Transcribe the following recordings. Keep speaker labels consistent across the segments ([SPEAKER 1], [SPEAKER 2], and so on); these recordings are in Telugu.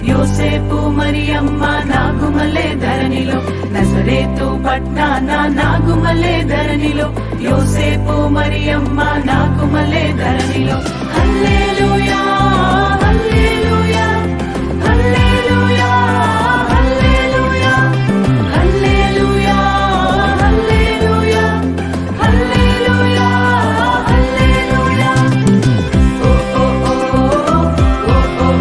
[SPEAKER 1] యోసేపు మరియమ్మ నాగుమలే ధరణిలో, నజరేతు పట్నాన నాగుమలే ధరణిలో, యోసేపు మరియమ్మ నాగుమలే ధరణిలో. హల్లెలూయా హల్లెలూయా హల్లెలూయా హల్లెలూయా హల్లెలూయా హల్లెలూయా హల్లెలూయా హల్లెలూయా. ఓ ఓ ఓ ఓ ఓ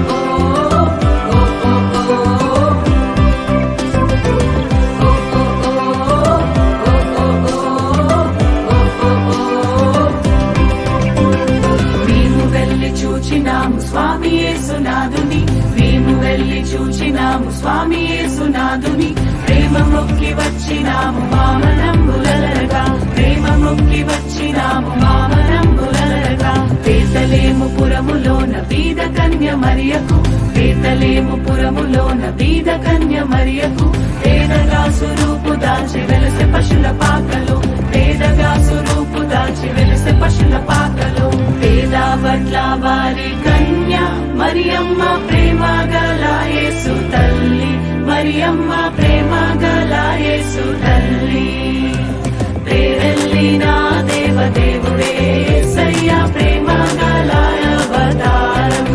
[SPEAKER 1] చూచినాము స్వామి యేసునాథుని, మేము వెళ్ళి చూచినాము స్వామి యేసునాథుని. ప్రేమ మొక్కి వచ్చినాము మామనంబులరగా, ప్రేమ మొక్కి వచ్చినాము మామనంబులరగా. బేతలేము పురములోన బీద కన్య మరియకు, బేతలేము పురములోన బీద కన్య మరియకు. పేదగా స్వరూపు దాచి వెలసె పశుల పాకలో, పేదగా స్వరూపు దాచి వెలసె పశుల పాకలో. పేద వడ్ల వారి కన్య మరియమ్మ ప్రేమ గల యేసు తల్లి, మరియమ్మ ప్రేమ గల యేసు తల్లి. పేరెల్లిన దేవదేవుడే యేసయ్య ప్రేమ గల అవతారం,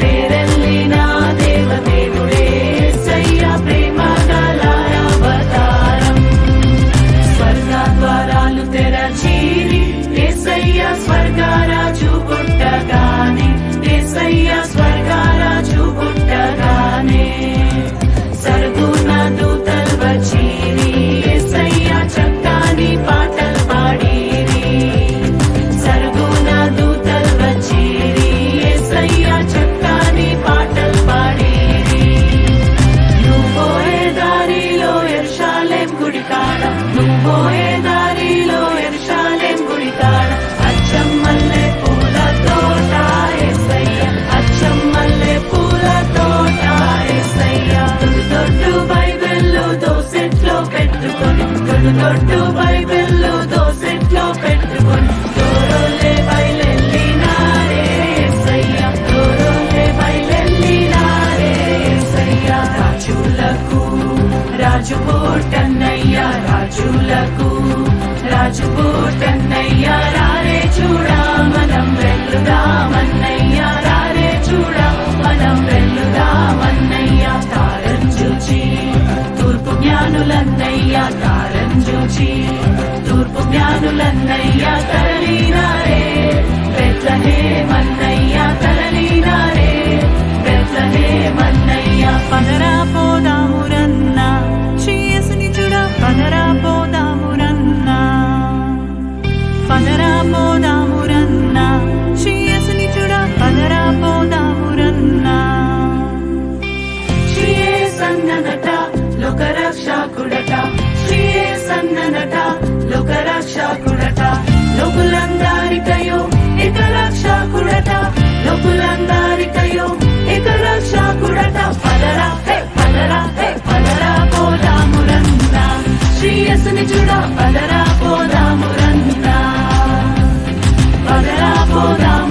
[SPEAKER 1] పేరెల్లిన దేవదేవుడే యేసయ్య ప్రేమ గల అవతారం. స్వర్గ ద్వారాలు తెరచీరి యేసయ్య స్వర్గరాజు పుట్టగానే, యేసయ్య స్వర్గరాజు పుట్టగానే. సరుగున దూతల్ వచ్చీరి యేసయ్య చక్కని పాటలు పాడిరి, సరుగున దూతల్ వచ్చీరి యేసయ్య చక్కని పాటలు పాడిరి. నువ్వోయే దారిలో యెరూషలేం గుడి కాడ, నువ్వోయే దారిలో యెరూషలేం గుడి కాడ. అచ్చం మల్లె పూల తోట యేసయ్య, అచ్చం మల్లె పూల తోట యేసయ్య. దొడ్డు బైబిళ్ళు దోసెట్లో పెట్టుకొని, దొడ్డు బైబిళ్ళు దోసెట్లో పెట్టుకొని. దూరోలే బయలెల్లినారే యేసయ్య, దూరోలే బయలెల్లినారే యేసయ్య. రాజులకు రాజు పుట్టన్నయ్య, రాజులకు రాజు పుట్టన్నయ్య. రారే చూడా మనం వెళ్లుదామన్నయ్య, రారే చూడా మనం వెళ్లుదామన్నయ్య. తారం చూచి తూర్పు జ్ఞానులన్నయ్య, తారం చూచి తూర్పు జ్ఞానులన్నయ్య. తరలినారే బెత్లెహేమన్నయ్య, తరలినారే బెత్లెహేమన్నయ్య. పదరా పోదామురన్నా శ్రీయేసుని చూడ, పదరా పోదామురన్నా, పదరా పోదామురన్నా శ్రీయేసుని చూడ, పదరా పోదామురన్నా. శ్రీయేసన్ననట లోకరక్షకుడట, శ్రీయేసన్ననట లోకరక్షకుడట. లోకులందరికయో ఏక రక్షకుడట, లోకులందరికయో ఏక రక్షకుడట. పదరా హే పదరా హే పదరా పోదామురన్నా, శ్రీయేసుని చూడ పదరా పోదామురన్నా, పదరా పోదాము.